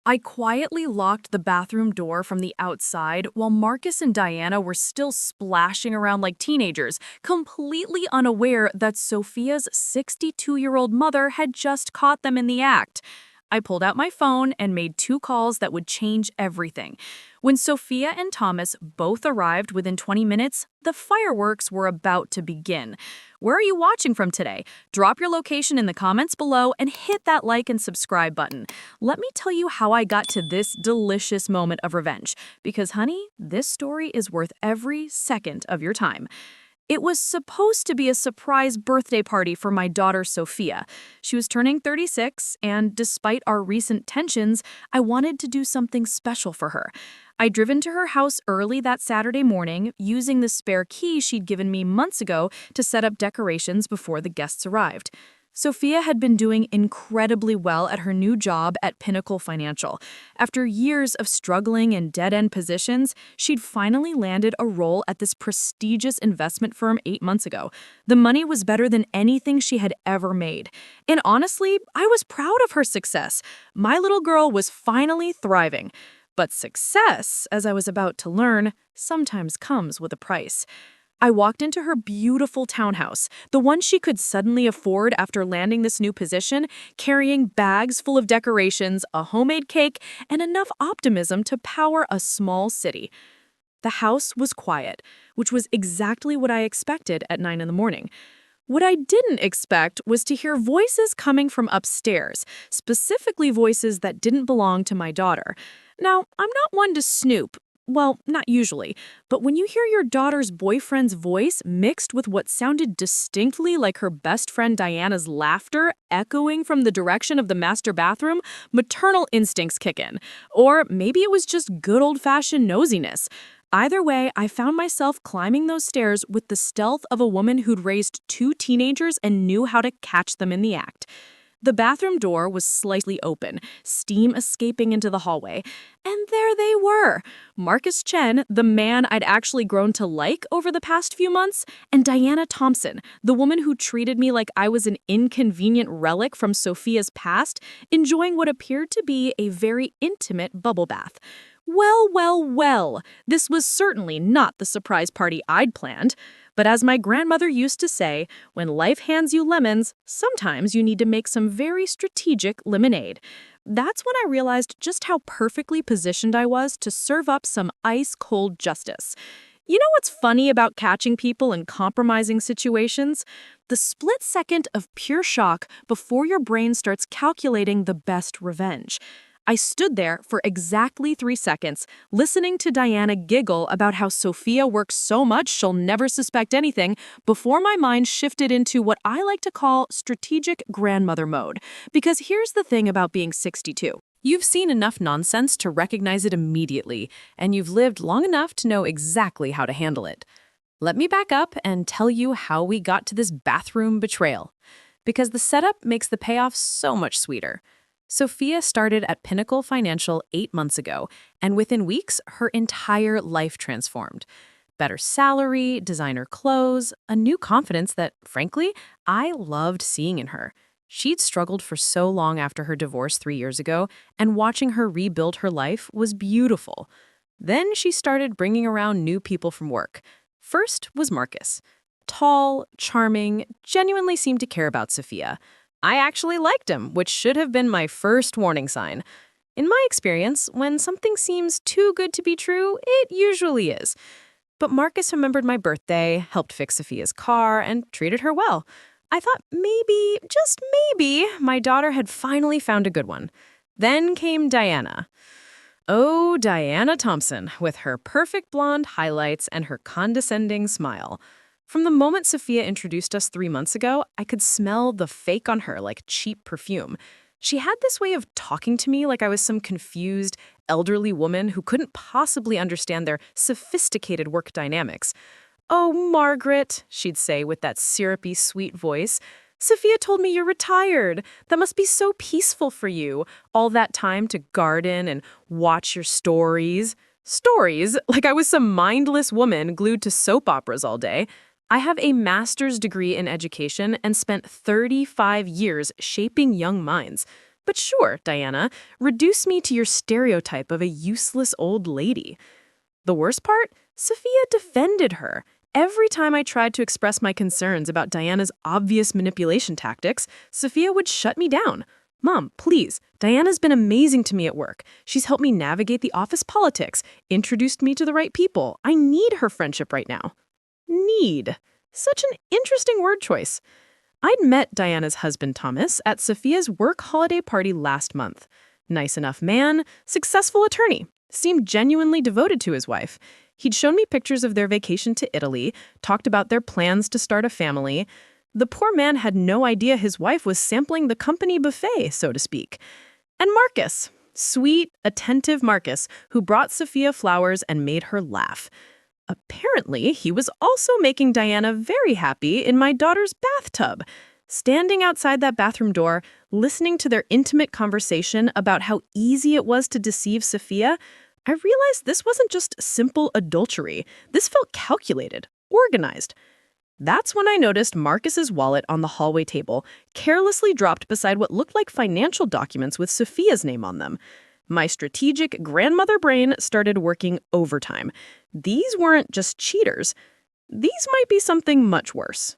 I quietly locked the bathroom door from the outside while Marcus and Diana were still splashing around like teenagers, completely unaware that Sophia's 62-year-old mother had just caught them in the act. I pulled out my phone and made 2 calls that would change everything. When Sophia and Thomas both arrived within 20 minutes, the fireworks were about to begin. Where are you watching from today? Drop your location in the comments below and hit that like and subscribe button. Let me tell you how I got to this delicious moment of revenge. Because, honey, this story is worth every second of your time. It was supposed to be a surprise birthday party for my daughter Sophia. She was turning 36, and despite our recent tensions, I wanted to do something special for her. I'd driven to her house early that Saturday morning, using the spare key she'd given me months ago to set up decorations before the guests arrived. Sophia had been doing incredibly well at her new job at Pinnacle Financial. After years of struggling in dead-end positions, she'd finally landed a role at this prestigious investment firm 8 months ago. The money was better than anything she had ever made. And honestly, I was proud of her success. My little girl was finally thriving. But success, as I was about to learn, sometimes comes with a price. I walked into her beautiful townhouse, the one she could suddenly afford after landing this new position, carrying bags full of decorations, a homemade cake, and enough optimism to power a small city. The house was quiet, which was exactly what I expected at 9 in the morning. What I didn't expect was to hear voices coming from upstairs, specifically voices that didn't belong to my daughter. Now, I'm not one to snoop. Well, not usually, but when you hear your daughter's boyfriend's voice mixed with what sounded distinctly like her best friend Diana's laughter echoing from the direction of the master bathroom, maternal instincts kick in. Or maybe it was just good old-fashioned nosiness. Either way, I found myself climbing those stairs with the stealth of a woman who'd raised 2 teenagers and knew how to catch them in the act. The bathroom door was slightly open, steam escaping into the hallway. And there they were, Marcus Chen, the man I'd actually grown to like over the past few months, and Diana Thompson, the woman who treated me like I was an inconvenient relic from Sophia's past, enjoying what appeared to be a very intimate bubble bath. Well, well, well, this was certainly not the surprise party I'd planned. But as my grandmother used to say, when life hands you lemons, sometimes you need to make some very strategic lemonade. That's when I realized just how perfectly positioned I was to serve up some ice-cold justice. You know what's funny about catching people in compromising situations? The split second of pure shock before your brain starts calculating the best revenge. I stood there for exactly 3 seconds, listening to Diana giggle about how Sophia works so much she'll never suspect anything, before my mind shifted into what I like to call strategic grandmother mode. Because here's the thing about being 62. You've seen enough nonsense to recognize it immediately, and you've lived long enough to know exactly how to handle it. Let me back up and tell you how we got to this bathroom betrayal. Because the setup makes the payoff so much sweeter. Sophia started at Pinnacle Financial 8 months ago, and within weeks, her entire life transformed. Better salary, designer clothes, a new confidence that, frankly, I loved seeing in her. She'd struggled for so long after her divorce 3 years ago, and watching her rebuild her life was beautiful. Then she started bringing around new people from work. First was Marcus. Tall, charming, genuinely seemed to care about Sophia. I actually liked him, which should have been my first warning sign. In my experience, when something seems too good to be true, it usually is. But Marcus remembered my birthday, helped fix Sophia's car, and treated her well. I thought maybe, just maybe, my daughter had finally found a good one. Then came Diana. Oh, Diana Thompson, with her perfect blonde highlights and her condescending smile. From the moment Sophia introduced us 3 months ago, I could smell the fake on her like cheap perfume. She had this way of talking to me like I was some confused, elderly woman who couldn't possibly understand their sophisticated work dynamics. "Oh, Margaret," she'd say with that syrupy, sweet voice, "Sophia told me you're retired. That must be so peaceful for you. All that time to garden and watch your stories." Stories? Like I was some mindless woman glued to soap operas all day. I have a master's degree in education and spent 35 years shaping young minds. But sure, Diana, reduce me to your stereotype of a useless old lady. The worst part? Sophia defended her. Every time I tried to express my concerns about Diana's obvious manipulation tactics, Sophia would shut me down. Mom, please, Diana's been amazing to me at work. She's helped me navigate the office politics, introduced me to the right people. I need her friendship right now. Need. Such an interesting word choice. I'd met Diana's husband, Thomas, at Sophia's work holiday party last month. Nice enough man, successful attorney, seemed genuinely devoted to his wife. He'd shown me pictures of their vacation to Italy, talked about their plans to start a family. The poor man had no idea his wife was sampling the company buffet, so to speak. And Marcus, sweet, attentive Marcus, who brought Sophia flowers and made her laugh. Apparently, he was also making Diana very happy in my daughter's bathtub. Standing outside that bathroom door, listening to their intimate conversation about how easy it was to deceive Sophia, I realized this wasn't just simple adultery. This felt calculated, organized. That's when I noticed Marcus's wallet on the hallway table, carelessly dropped beside what looked like financial documents with Sophia's name on them. My strategic grandmother brain started working overtime. These weren't just cheaters. These might be something much worse.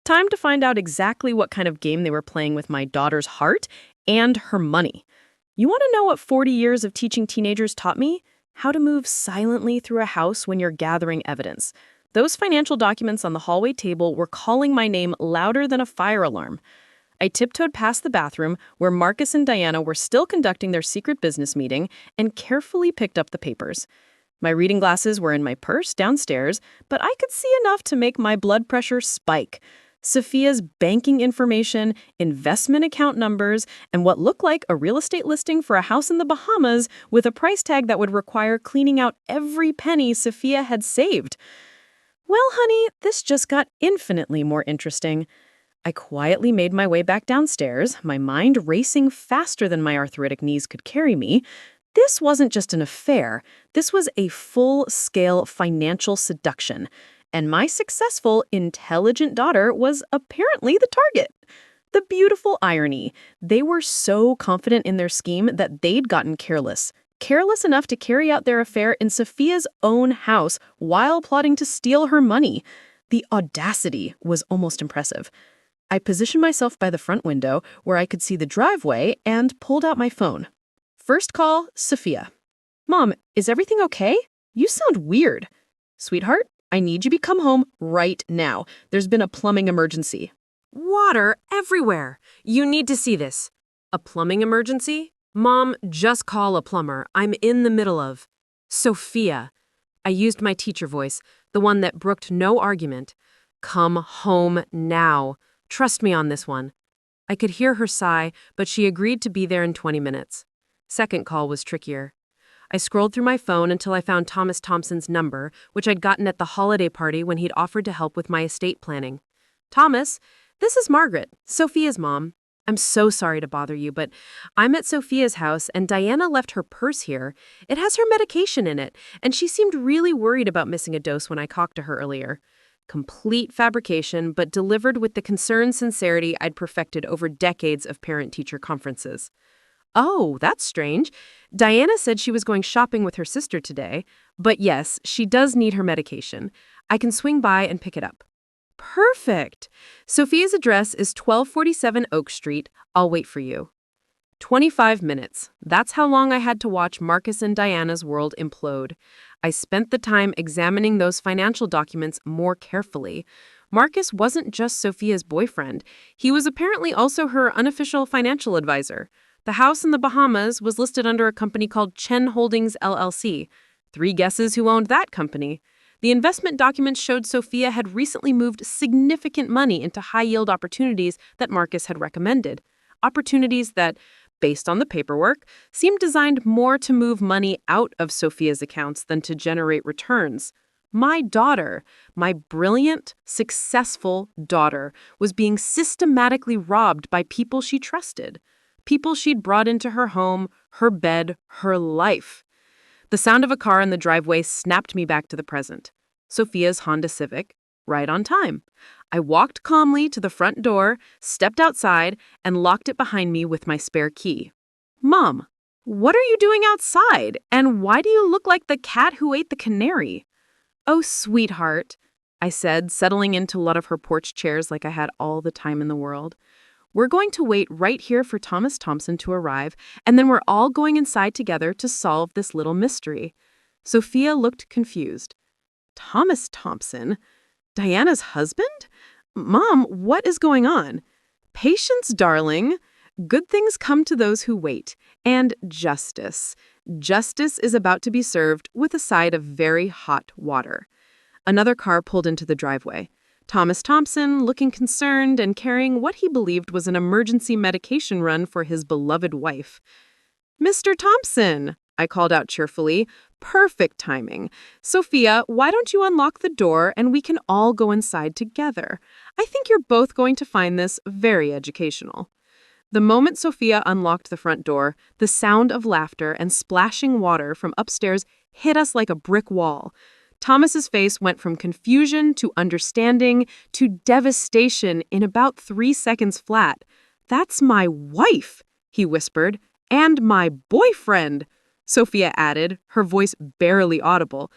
Time to find out exactly what kind of game they were playing with my daughter's heart and her money. You want to know what 40 years of teaching teenagers taught me? How to move silently through a house when you're gathering evidence. Those financial documents on the hallway table were calling my name louder than a fire alarm. I tiptoed past the bathroom where Marcus and Diana were still conducting their secret business meeting and carefully picked up the papers. My reading glasses were in my purse downstairs, but I could see enough to make my blood pressure spike. Sophia's banking information, investment account numbers, and what looked like a real estate listing for a house in the Bahamas with a price tag that would require cleaning out every penny Sophia had saved. Well, honey, this just got infinitely more interesting. I quietly made my way back downstairs, my mind racing faster than my arthritic knees could carry me. This wasn't just an affair. This was a full-scale financial seduction. And my successful, intelligent daughter was apparently the target. The beautiful irony. They were so confident in their scheme that they'd gotten careless. Careless enough to carry out their affair in Sophia's own house while plotting to steal her money. The audacity was almost impressive. I positioned myself by the front window where I could see the driveway and pulled out my phone. First call, Sophia. Mom, is everything okay? You sound weird. Sweetheart, I need you to come home right now. There's been a plumbing emergency. Water everywhere. You need to see this. A plumbing emergency? Mom, just call a plumber. I'm in the middle of. Sophia. I used my teacher voice, the one that brooked no argument. Come home now. Trust me on this one. I could hear her sigh, but she agreed to be there in 20 minutes. Second call was trickier. I scrolled through my phone until I found Thomas Thompson's number, which I'd gotten at the holiday party when he'd offered to help with my estate planning. Thomas, this is Margaret, Sophia's mom. I'm so sorry to bother you, but I'm at Sophia's house and Diana left her purse here. It has her medication in it, and she seemed really worried about missing a dose when I talked to her earlier. Complete fabrication, but delivered with the concerned sincerity I'd perfected over decades of parent-teacher conferences. Oh, that's strange. Diana said she was going shopping with her sister today, but yes, she does need her medication. I can swing by and pick it up. Perfect. Sophia's address is 1247 Oak Street. I'll wait for you. 25 minutes. That's how long I had to watch Marcus and Diana's world implode. I spent the time examining those financial documents more carefully. Marcus wasn't just Sophia's boyfriend. He was apparently also her unofficial financial advisor. The house in the Bahamas was listed under a company called Chen Holdings LLC. 3 guesses who owned that company. The investment documents showed Sophia had recently moved significant money into high-yield opportunities that Marcus had recommended. Opportunities that, based on the paperwork, seemed designed more to move money out of Sophia's accounts than to generate returns. My daughter, my brilliant, successful daughter, was being systematically robbed by people she trusted. People she'd brought into her home, her bed, her life. The sound of a car in the driveway snapped me back to the present. Sophia's Honda Civic. right on time. I walked calmly to the front door, stepped outside, and locked it behind me with my spare key. Mom, what are you doing outside? And why do you look like the cat who ate the canary? Oh, sweetheart, I said, settling into one of her porch chairs like I had all the time in the world. We're going to wait right here for Thomas Thompson to arrive, and then we're all going inside together to solve this little mystery. Sophia looked confused. Thomas Thompson? Diana's husband? Mom, what is going on? Patience, darling. Good things come to those who wait. And justice. Justice is about to be served with a side of very hot water. Another car pulled into the driveway. Thomas Thompson, looking concerned and carrying what he believed was an emergency medication run for his beloved wife. Mr. Thompson, I called out cheerfully. Perfect timing. Sophia, why don't you unlock the door and we can all go inside together? I think you're both going to find this very educational. The moment Sophia unlocked the front door, the sound of laughter and splashing water from upstairs hit us like a brick wall. Thomas's face went from confusion to understanding to devastation in about 3 seconds flat. That's my wife, he whispered, and my boyfriend, Sophia added, her voice barely audible.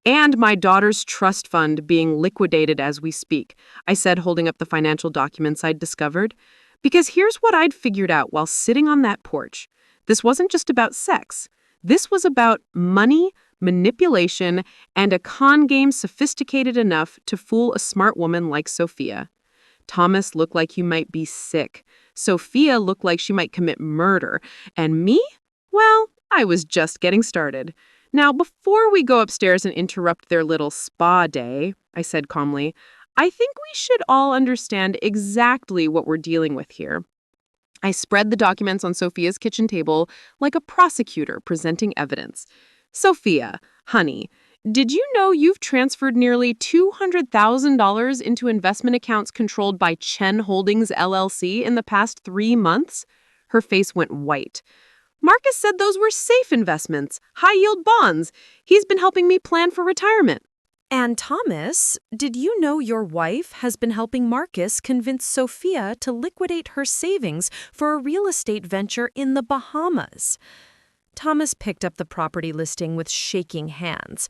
And my daughter's trust fund being liquidated as we speak, I said, holding up the financial documents I'd discovered. Because here's what I'd figured out while sitting on that porch. This wasn't just about sex. This was about money, manipulation, and a con game sophisticated enough to fool a smart woman like Sophia. Thomas looked like he might be sick. Sophia looked like she might commit murder. And me? Well, I was just getting started. Now, before we go upstairs and interrupt their little spa day, I said calmly, I think we should all understand exactly what we're dealing with here. I spread the documents on Sophia's kitchen table like a prosecutor presenting evidence. Sophia, honey, did you know you've transferred nearly $200,000 into investment accounts controlled by Chen Holdings, LLC in the past 3 months? Her face went white. Marcus said those were safe investments, high-yield bonds. He's been helping me plan for retirement. And Thomas, did you know your wife has been helping Marcus convince Sophia to liquidate her savings for a real estate venture in the Bahamas? Thomas picked up the property listing with shaking hands.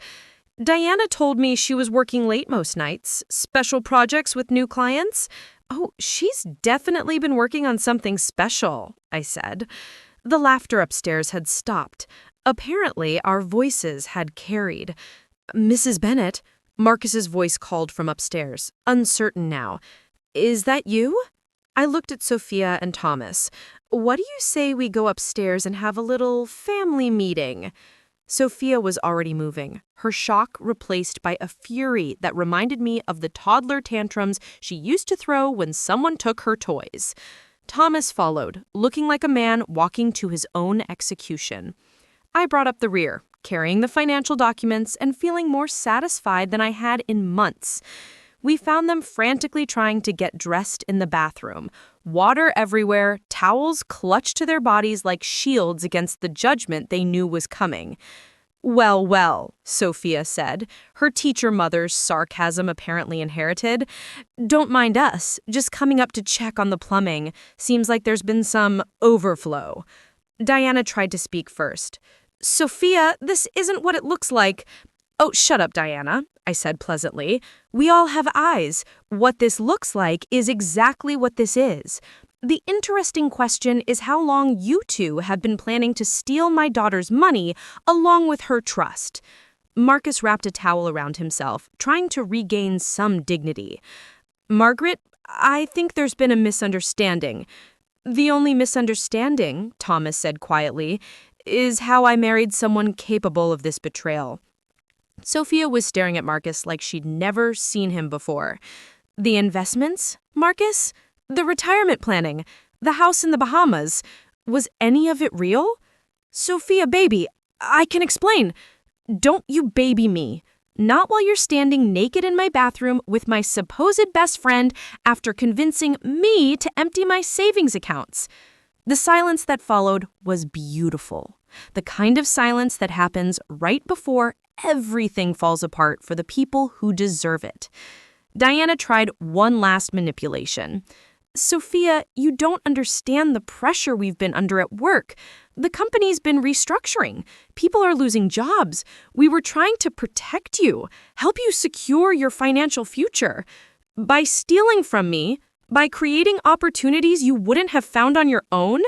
Diana told me she was working late most nights, special projects with new clients. Oh, she's definitely been working on something special, I said. The laughter upstairs had stopped. Apparently, our voices had carried. Mrs. Bennett, Marcus's voice called from upstairs, uncertain now. Is that you? I looked at Sophia and Thomas. What do you say we go upstairs and have a little family meeting? Sophia was already moving, her shock replaced by a fury that reminded me of the toddler tantrums she used to throw when someone took her toys. Thomas followed, looking like a man walking to his own execution. I brought up the rear, carrying the financial documents and feeling more satisfied than I had in months. We found them frantically trying to get dressed in the bathroom. Water everywhere, towels clutched to their bodies like shields against the judgment they knew was coming. Well, well, Sophia said, her teacher mother's sarcasm apparently inherited. Don't mind us, just coming up to check on the plumbing. Seems like there's been some overflow. Diana tried to speak first. Sophia, this isn't what it looks like. Oh, shut up, Diana, I said pleasantly. We all have eyes. What this looks like is exactly what this is. The interesting question is how long you two have been planning to steal my daughter's money along with her trust. Marcus wrapped a towel around himself, trying to regain some dignity. Margaret, I think there's been a misunderstanding. The only misunderstanding, Thomas said quietly, is how I married someone capable of this betrayal. Sophia was staring at Marcus like she'd never seen him before. The investments, Marcus? The retirement planning? The house in the Bahamas? Was any of it real? Sophia, baby, I can explain. Don't you baby me. Not while you're standing naked in my bathroom with my supposed best friend after convincing me to empty my savings accounts. The silence that followed was beautiful. The kind of silence that happens right before everything falls apart for the people who deserve it. Diana tried one last manipulation. Sophia, you don't understand the pressure we've been under at work. The company's been restructuring. People are losing jobs. We were trying to protect you, help you secure your financial future. By stealing from me, by creating opportunities you wouldn't have found on your own,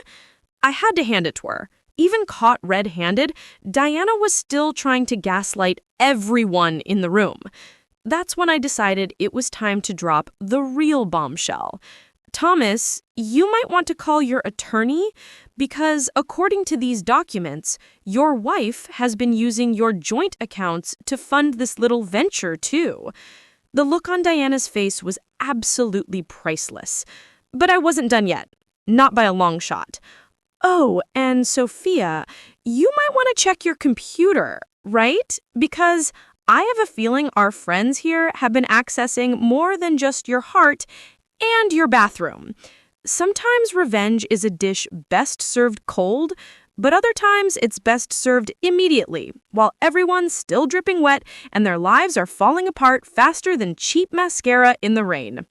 I had to hand it to her. Even caught red-handed, Diana was still trying to gaslight everyone in the room. That's when I decided it was time to drop the real bombshell. Thomas, you might want to call your attorney because, according to these documents, your wife has been using your joint accounts to fund this little venture, too. The look on Diana's face was absolutely priceless. But I wasn't done yet. Not by a long shot. Oh, and Sophia, you might want to check your computer, right? Because I have a feeling our friends here have been accessing more than just your heart and your bathroom. Sometimes revenge is a dish best served cold, but other times it's best served immediately, while everyone's still dripping wet and their lives are falling apart faster than cheap mascara in the rain.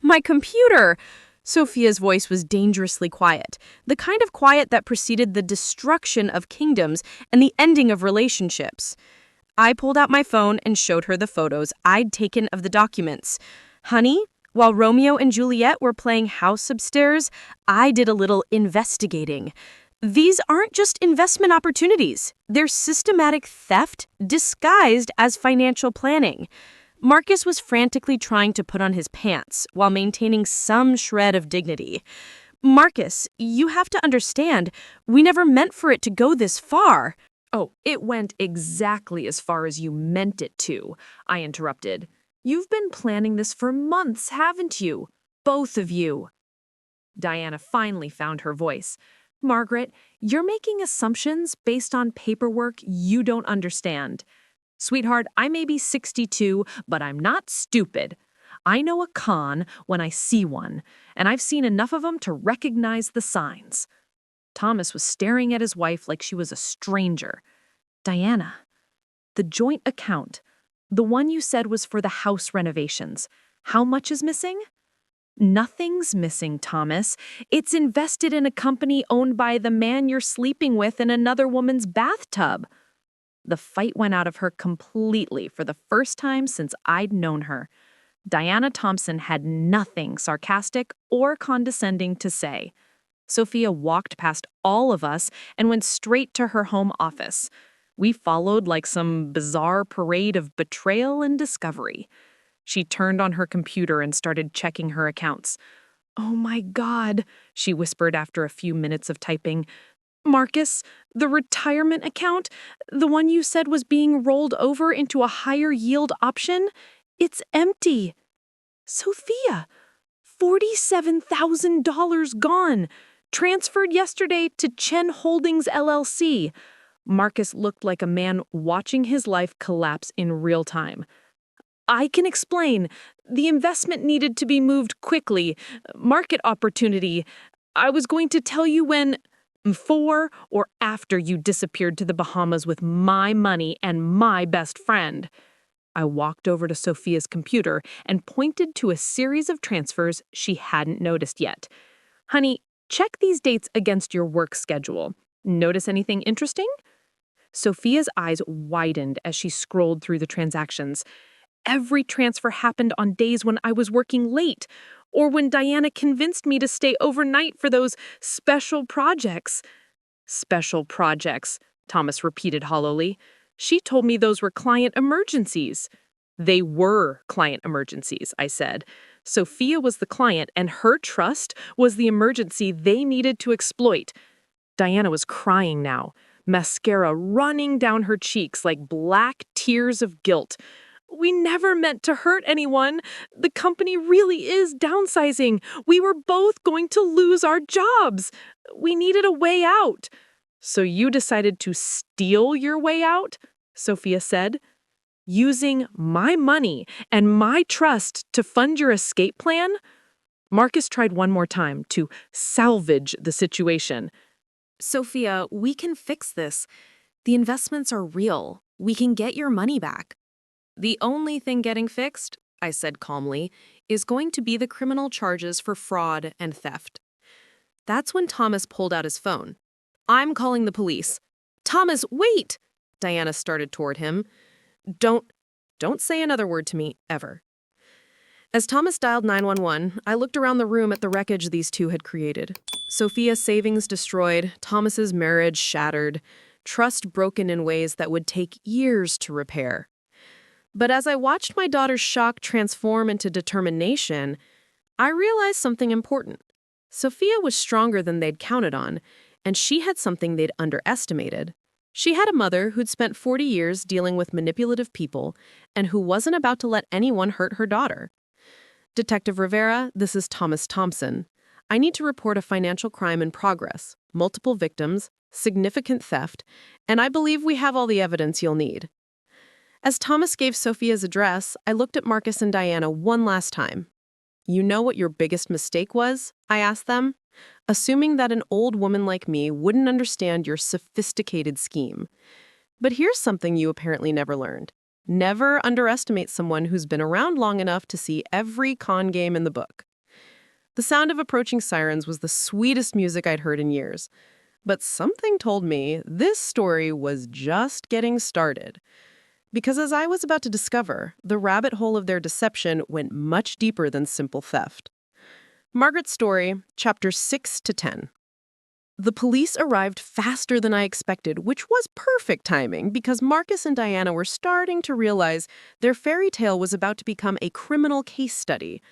My computer! Sophia's voice was dangerously quiet, the kind of quiet that preceded the destruction of kingdoms and the ending of relationships. I pulled out my phone and showed her the photos I'd taken of the documents. Honey, while Romeo and Juliet were playing house upstairs, I did a little investigating. These aren't just investment opportunities. They're systematic theft disguised as financial planning. Marcus was frantically trying to put on his pants while maintaining some shred of dignity. Marcus, you have to understand, we never meant for it to go this far. Oh, it went exactly as far as you meant it to, I interrupted. You've been planning this for months, haven't you? Both of you. Diana finally found her voice. Margaret, you're making assumptions based on paperwork you don't understand. Sweetheart, I may be 62, but I'm not stupid. I know a con when I see one, and I've seen enough of them to recognize the signs. Thomas was staring at his wife like she was a stranger. Diana, the joint account, the one you said was for the house renovations, how much is missing? Nothing's missing, Thomas. It's invested in a company owned by the man you're sleeping with in another woman's bathtub. The fight went out of her completely for the first time since I'd known her. Diana Thompson had nothing sarcastic or condescending to say. Sophia walked past all of us and went straight to her home office. We followed like some bizarre parade of betrayal and discovery. She turned on her computer and started checking her accounts. "Oh my God," she whispered after a few minutes of typing. "Marcus, the retirement account, the one you said was being rolled over into a higher yield option, it's empty. Sophia, $47,000 gone, transferred yesterday to Chen Holdings LLC. Marcus looked like a man watching his life collapse in real time. "I can explain. The investment needed to be moved quickly. Market opportunity. I was going to tell you when... before or after you disappeared to the Bahamas with my money and my best friend." I walked over to Sophia's computer and pointed to a series of transfers she hadn't noticed yet. "Honey, check these dates against your work schedule. Notice anything interesting?" Sophia's eyes widened as she scrolled through the transactions. Every transfer happened on days when I was working late, or when Diana convinced me to stay overnight for those special projects. "Special projects," Thomas repeated hollowly. "She told me those were client emergencies." "They were client emergencies," I said. Sophia was the client, and her trust was the emergency they needed to exploit. Diana was crying now, mascara running down her cheeks like black tears of guilt. "We never meant to hurt anyone. The company really is downsizing. We were both going to lose our jobs. We needed a way out." "So you decided to steal your way out?" Sophia said. "Using my money and my trust to fund your escape plan?" Marcus tried one more time to salvage the situation. "Sophia, we can fix this. The investments are real. We can get your money back." "The only thing getting fixed?" I said calmly, is going to be the criminal charges for fraud and theft. That's when Thomas pulled out his phone. I'm calling the police. Thomas, wait! Diana started toward him. Don't say another word to me, ever. As Thomas dialed 911, I looked around the room at the wreckage these two had created. Sophia's savings destroyed, Thomas's marriage shattered, trust broken in ways that would take years to repair. But as I watched my daughter's shock transform into determination, I realized something important. Sophia was stronger than they'd counted on, and she had something they'd underestimated. She had a mother who'd spent 40 years dealing with manipulative people and who wasn't about to let anyone hurt her daughter. Detective Rivera, this is Thomas Thompson. I need to report a financial crime in progress, multiple victims, significant theft, and I believe we have all the evidence you'll need. As Thomas gave Sophia's address, I looked at Marcus and Diana one last time. You know what your biggest mistake was? I asked them. Assuming that an old woman like me wouldn't understand your sophisticated scheme. But here's something you apparently never learned. Never underestimate someone who's been around long enough to see every con game in the book. The sound of approaching sirens was the sweetest music I'd heard in years. But something told me this story was just getting started. Because as I was about to discover, the rabbit hole of their deception went much deeper than simple theft. Margaret's story, chapters 6 to 10. The police arrived faster than I expected, which was perfect timing because Marcus and Diana were starting to realize their fairy tale was about to become a criminal case study.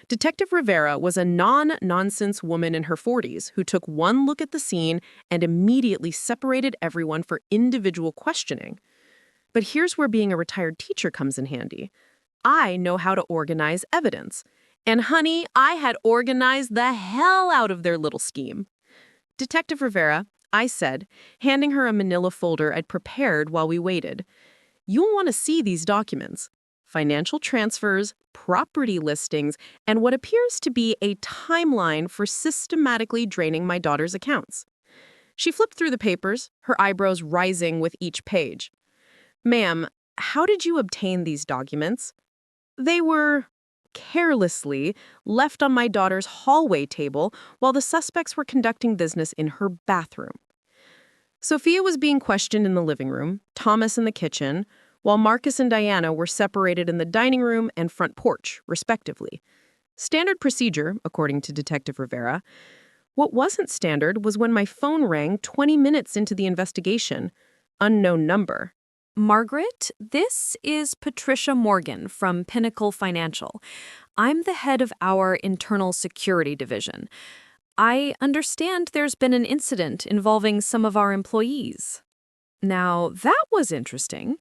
Detective Rivera was a non-nonsense woman in her 40s who took one look at the scene and immediately separated everyone for individual questioning. But here's where being a retired teacher comes in handy. I know how to organize evidence. And honey, I had organized the hell out of their little scheme. Detective Rivera, I said, handing her a manila folder I'd prepared while we waited. You'll want to see these documents. Financial transfers, property listings, and what appears to be a timeline for systematically draining my daughter's accounts. She flipped through the papers, her eyebrows rising with each page. Ma'am, how did you obtain these documents? They were carelessly left on my daughter's hallway table while the suspects were conducting business in her bathroom. Sophia was being questioned in the living room, Thomas in the kitchen, while Marcus and Diana were separated in the dining room and front porch, respectively. Standard procedure, according to Detective Rivera. What wasn't standard was when my phone rang 20 minutes into the investigation. Unknown number. Margaret, this is Patricia Morgan from Pinnacle Financial. I'm the head of our internal security division. I understand there's been an incident involving some of our employees. Now, that was interesting.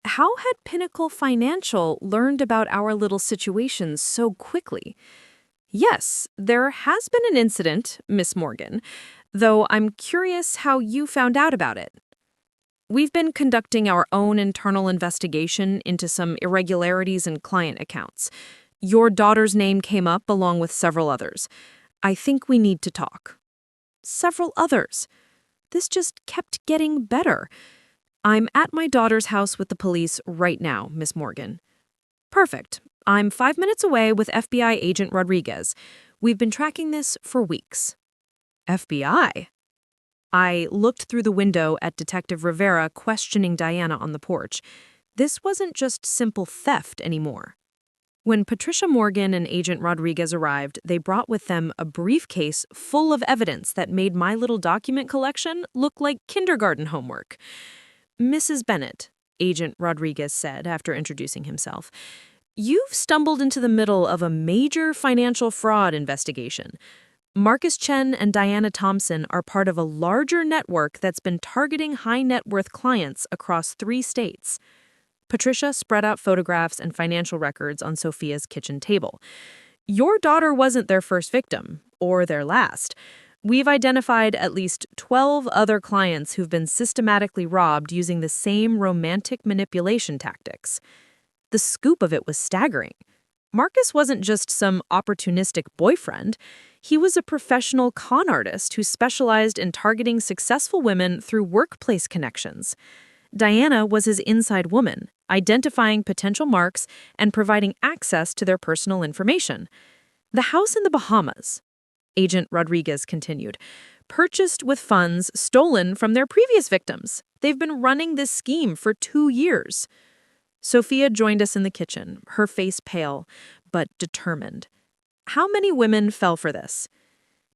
How had Pinnacle Financial learned about our little situation so quickly? Yes, there has been an incident, Miss Morgan, though I'm curious how you found out about it. We've been conducting our own internal investigation into some irregularities in client accounts. Your daughter's name came up along with several others. I think we need to talk. Several others. This just kept getting better. I'm at my daughter's house with the police right now, Miss Morgan. Perfect. I'm 5 minutes away with FBI agent Rodriguez. We've been tracking this for weeks. FBI? I looked through the window at Detective Rivera questioning Diana on the porch. This wasn't just simple theft anymore. When Patricia Morgan and Agent Rodriguez arrived, they brought with them a briefcase full of evidence that made my little document collection look like kindergarten homework. Mrs. Bennett, Agent Rodriguez said after introducing himself, you've stumbled into the middle of a major financial fraud investigation. Marcus Chen and Diana Thompson are part of a larger network that's been targeting high-net-worth clients across 3 states. Patricia spread out photographs and financial records on Sophia's kitchen table. Your daughter wasn't their first victim, or their last. We've identified at least 12 other clients who've been systematically robbed using the same romantic manipulation tactics. The scoop of it was staggering. Marcus wasn't just some opportunistic boyfriend. He was a professional con artist who specialized in targeting successful women through workplace connections. Diana was his inside woman, identifying potential marks and providing access to their personal information. The house in the Bahamas, Agent Rodriguez continued, purchased with funds stolen from their previous victims. They've been running this scheme for 2 years. Sophia joined us in the kitchen, her face pale, but determined. How many women fell for this?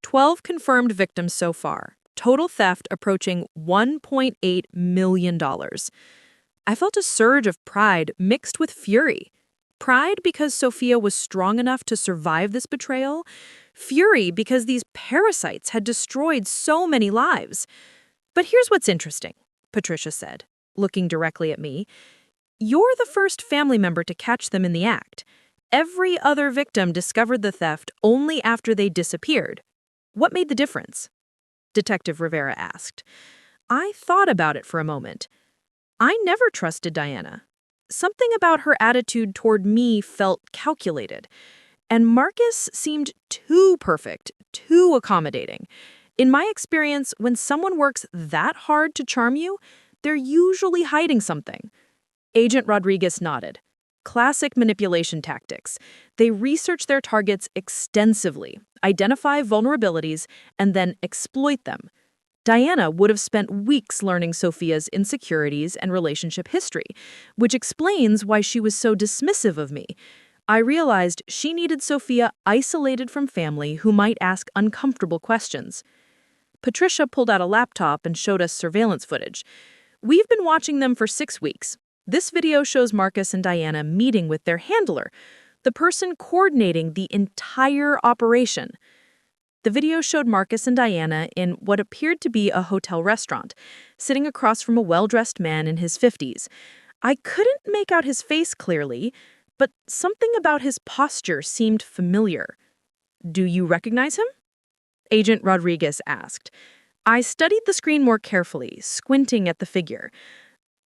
12 confirmed victims so far, total theft approaching $1.8 million. I felt a surge of pride mixed with fury. Pride because Sophia was strong enough to survive this betrayal. Fury because these parasites had destroyed so many lives. But here's what's interesting, Patricia said, looking directly at me. You're the first family member to catch them in the act. Every other victim discovered the theft only after they disappeared. What made the difference? Detective Rivera asked. I thought about it for a moment. I never trusted Diana. Something about her attitude toward me felt calculated. And Marcus seemed too perfect, too accommodating. In my experience, when someone works that hard to charm you, they're usually hiding something. Agent Rodriguez nodded. Classic manipulation tactics. They research their targets extensively, identify vulnerabilities, and then exploit them. Diana would have spent weeks learning Sophia's insecurities and relationship history, which explains why she was so dismissive of me. I realized she needed Sophia isolated from family who might ask uncomfortable questions. Patricia pulled out a laptop and showed us surveillance footage. We've been watching them for 6 weeks. This video shows Marcus and Diana meeting with their handler, the person coordinating the entire operation. The video showed Marcus and Diana in what appeared to be a hotel restaurant, sitting across from a well-dressed man in his 50s. I couldn't make out his face clearly, but something about his posture seemed familiar. Do you recognize him? Agent Rodriguez asked. I studied the screen more carefully, squinting at the figure.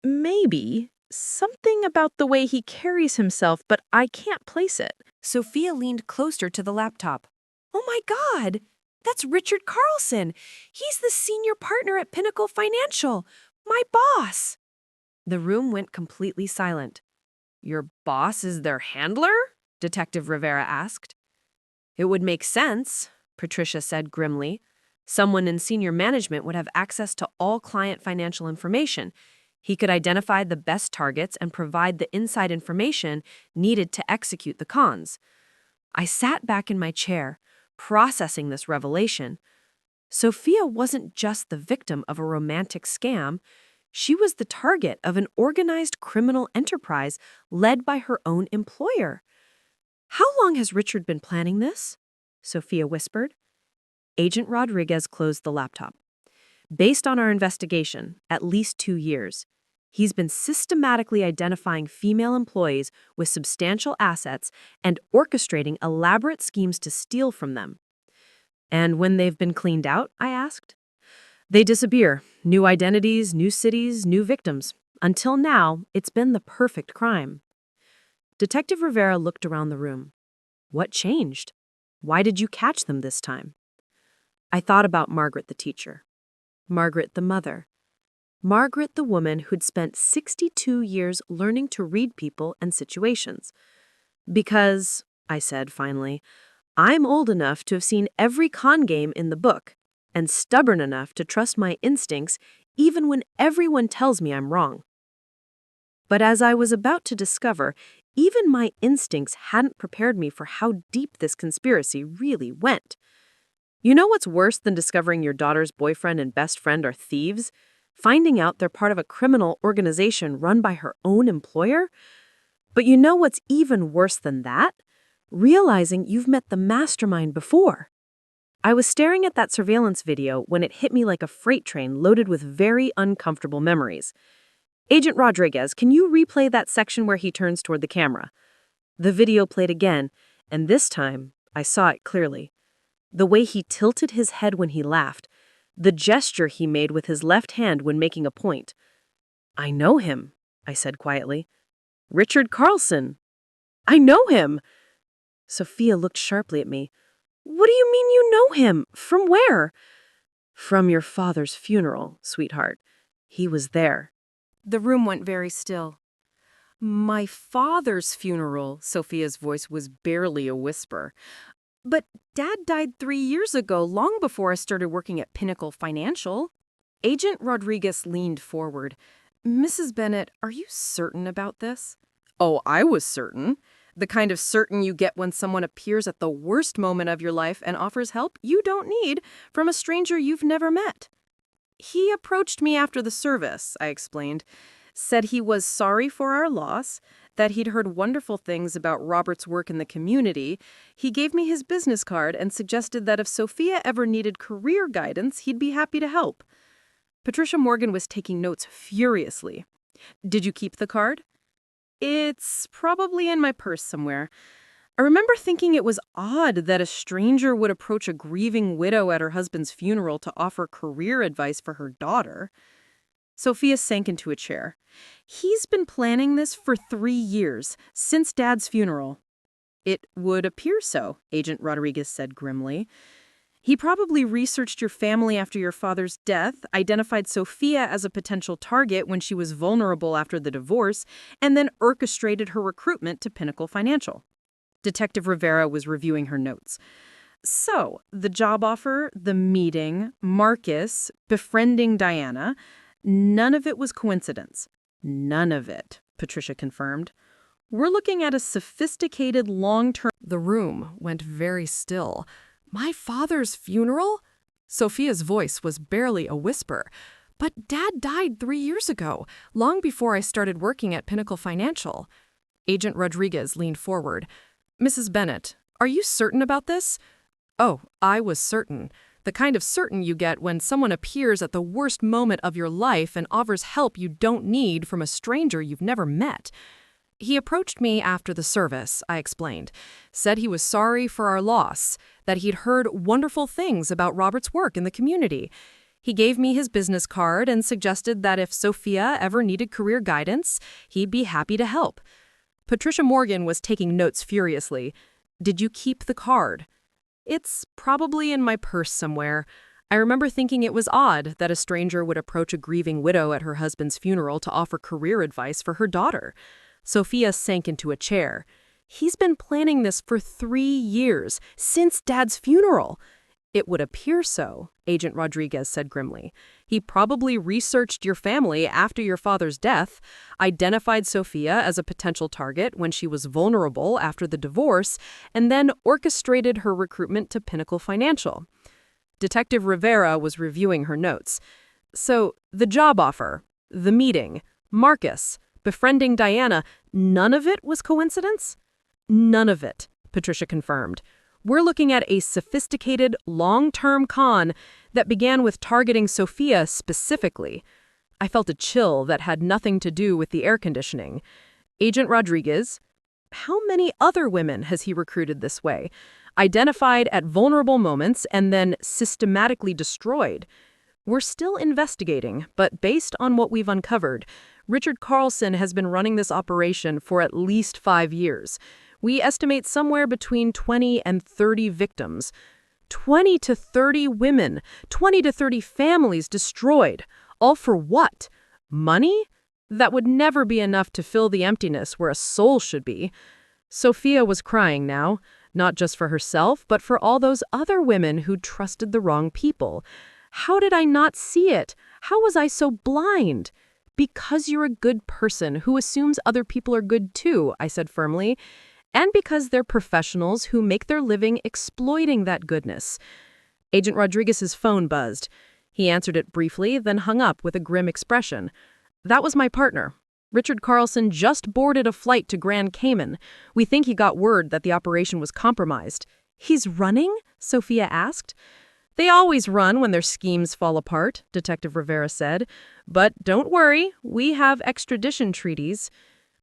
Maybe. Something about the way he carries himself, but I can't place it. Sophia leaned closer to the laptop. Oh my God! That's Richard Carlson! He's the senior partner at Pinnacle Financial! My boss! The room went completely silent. Your boss is their handler? Detective Rivera asked. It would make sense, Patricia said grimly. Someone in senior management would have access to all client financial information. He could identify the best targets and provide the inside information needed to execute the cons. I sat back in my chair, processing this revelation. Sophia wasn't just the victim of a romantic scam. She was the target of an organized criminal enterprise led by her own employer. How long has Richard been planning this? Sophia whispered. Agent Rodriguez closed the laptop. Based on our investigation, at least 2 years. He's been systematically identifying female employees with substantial assets and orchestrating elaborate schemes to steal from them. And when they've been cleaned out, I asked? They disappear. New identities, new cities, new victims. Until now, it's been the perfect crime. Detective Rivera looked around the room. What changed? Why did you catch them this time? I thought about Margaret the teacher. Margaret the mother. Margaret, the woman who'd spent 62 years learning to read people and situations. Because, I said finally, I'm old enough to have seen every con game in the book, and stubborn enough to trust my instincts even when everyone tells me I'm wrong. But as I was about to discover, even my instincts hadn't prepared me for how deep this conspiracy really went. You know what's worse than discovering your daughter's boyfriend and best friend are thieves? Finding out they're part of a criminal organization run by her own employer? But you know what's even worse than that? Realizing you've met the mastermind before. I was staring at that surveillance video when it hit me like a freight train loaded with very uncomfortable memories. Agent Rodriguez, can you replay that section where he turns toward the camera? The video played again, and this time I saw it clearly. The way he tilted his head when he laughed, the gesture he made with his left hand when making a point. I know him, I said quietly. Richard Carlson. I know him. Sophia looked sharply at me. What do you mean you know him? From where? From your father's funeral, sweetheart. He was there. The room went very still. My father's funeral, Sophia's voice was barely a whisper. But Dad died 3 years ago, long before I started working at Pinnacle Financial. Agent Rodriguez leaned forward. Mrs. Bennett, are you certain about this? Oh, I was certain. The kind of certain you get when someone appears at the worst moment of your life and offers help you don't need from a stranger you've never met. He approached me after the service, I explained. Said he was sorry for our loss, that he'd heard wonderful things about Robert's work in the community. He gave me his business card and suggested that if Sophia ever needed career guidance, he'd be happy to help. Patricia Morgan was taking notes furiously. Did you keep the card? It's probably in my purse somewhere. I remember thinking it was odd that a stranger would approach a grieving widow at her husband's funeral to offer career advice for her daughter. Sophia sank into a chair. He's been planning this for 3 years, since Dad's funeral. It would appear so, Agent Rodriguez said grimly. He probably researched your family after your father's death, identified Sophia as a potential target when she was vulnerable after the divorce, and then orchestrated her recruitment to Pinnacle Financial. Detective Rivera was reviewing her notes. So, the job offer, the meeting, Marcus, befriending Diana, none of it was coincidence. None of it, Patricia confirmed. We're looking at a sophisticated long-term... The room went very still. My father's funeral? Sophia's voice was barely a whisper. But Dad died 3 years ago, long before I started working at Pinnacle Financial. Agent Rodriguez leaned forward. Mrs. Bennett, are you certain about this? Oh, I was certain. The kind of certain you get when someone appears at the worst moment of your life and offers help you don't need from a stranger you've never met. He approached me after the service, I explained. Said he was sorry for our loss, that he'd heard wonderful things about Robert's work in the community. He gave me his business card and suggested that if Sophia ever needed career guidance, he'd be happy to help. Patricia Morgan was taking notes furiously. Did you keep the card? It's probably in my purse somewhere. I remember thinking it was odd that a stranger would approach a grieving widow at her husband's funeral to offer career advice for her daughter. Sophia sank into a chair. He's been planning this for 3 years, since Dad's funeral. It would appear so, Agent Rodriguez said grimly. He probably researched your family after your father's death, identified Sophia as a potential target when she was vulnerable after the divorce, and then orchestrated her recruitment to Pinnacle Financial. Detective Rivera was reviewing her notes. So, the job offer, the meeting, Marcus, befriending Diana, none of it was coincidence? None of it, Patricia confirmed. We're looking at a sophisticated, long-term con that began with targeting Sophia specifically. I felt a chill that had nothing to do with the air conditioning. Agent Rodriguez, how many other women has he recruited this way? Identified at vulnerable moments and then systematically destroyed? We're still investigating, but based on what we've uncovered, Richard Carlson has been running this operation for at least 5 years. We estimate somewhere between 20 and 30 victims. 20 to 30 women, 20 to 30 families destroyed. All for what? Money? That would never be enough to fill the emptiness where a soul should be. Sophia was crying now, not just for herself, but for all those other women who trusted the wrong people. How did I not see it? How was I so blind? Because you're a good person who assumes other people are good too, I said firmly. And because they're professionals who make their living exploiting that goodness. Agent Rodriguez's phone buzzed. He answered it briefly, then hung up with a grim expression. That was my partner. Richard Carlson just boarded a flight to Grand Cayman. We think he got word that the operation was compromised. He's running? Sophia asked. They always run when their schemes fall apart, Detective Rivera said. But don't worry, we have extradition treaties.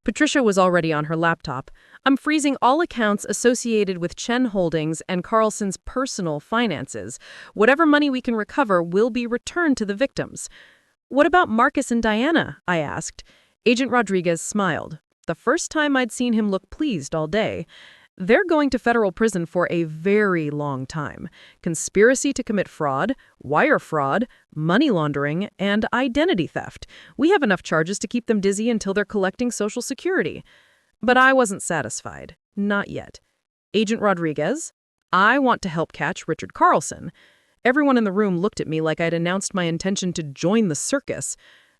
Patricia was already on her laptop. I'm freezing all accounts associated with Chen Holdings and Carlson's personal finances. Whatever money we can recover will be returned to the victims. What about Marcus and Diana? I asked. Agent Rodriguez smiled. The first time I'd seen him look pleased all day. They're going to federal prison for a very long time. Conspiracy to commit fraud, wire fraud, money laundering, and identity theft. We have enough charges to keep them dizzy until they're collecting Social Security. But I wasn't satisfied. Not yet. Agent Rodriguez, I want to help catch Richard Carlson. Everyone in the room looked at me like I'd announced my intention to join the circus.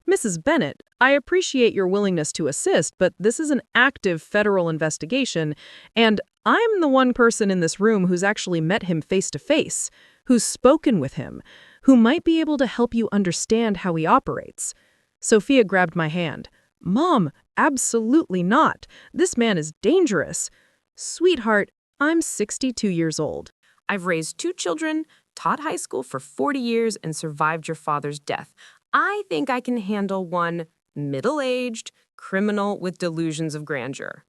Mrs. Bennett, I appreciate your willingness to assist, but this is an active federal investigation, and I'm the one person in this room who's actually met him face to face, who's spoken with him, who might be able to help you understand how he operates. Sophia grabbed my hand. Mom, absolutely not. This man is dangerous. Sweetheart, I'm 62 years old. I've raised 2 children, taught high school for 40 years, and survived your father's death. I think I can handle one middle-aged criminal with delusions of grandeur.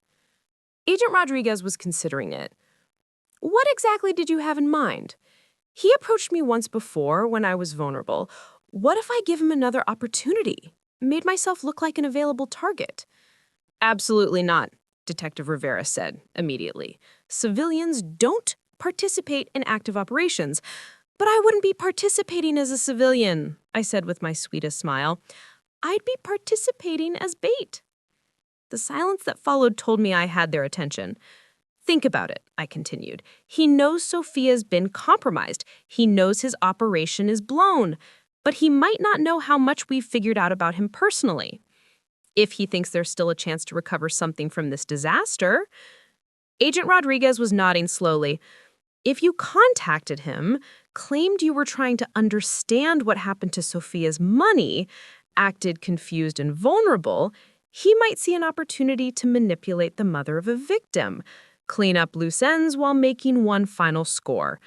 Agent Rodriguez was considering it. What exactly did you have in mind? He approached me once before when I was vulnerable. What if I give him another opportunity? Made myself look like an available target? Absolutely not, Detective Rivera said immediately. Civilians don't participate in active operations. But I wouldn't be participating as a civilian, I said with my sweetest smile. I'd be participating as bait. The silence that followed told me I had their attention. Think about it, I continued. He knows Sophia's been compromised. He knows his operation is blown. But he might not know how much we've figured out about him personally. If he thinks there's still a chance to recover something from this disaster... Agent Rodriguez was nodding slowly. If you contacted him, claimed you were trying to understand what happened to Sophia's money, acted confused and vulnerable, he might see an opportunity to manipulate the mother of a victim, clean up loose ends while making one final score.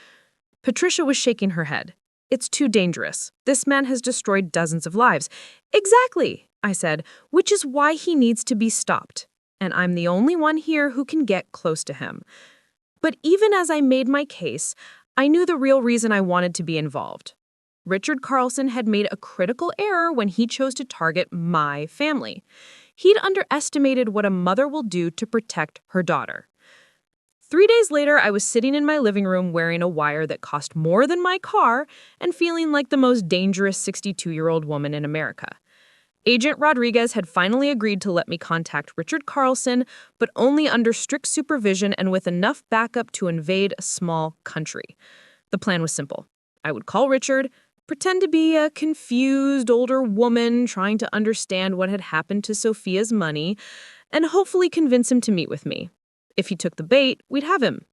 Patricia was shaking her head. It's too dangerous. This man has destroyed dozens of lives. Exactly, I said, which is why he needs to be stopped. And I'm the only one here who can get close to him. But even as I made my case, I knew the real reason I wanted to be involved. Richard Carlson had made a critical error when he chose to target my family. He'd underestimated what a mother will do to protect her daughter. 3 days later, I was sitting in my living room wearing a wire that cost more than my car and feeling like the most dangerous 62-year-old woman in America. Agent Rodriguez had finally agreed to let me contact Richard Carlson, but only under strict supervision and with enough backup to invade a small country. The plan was simple. I would call Richard, pretend to be a confused older woman trying to understand what had happened to Sophia's money, and hopefully convince him to meet with me. If he took the bait, we'd have him.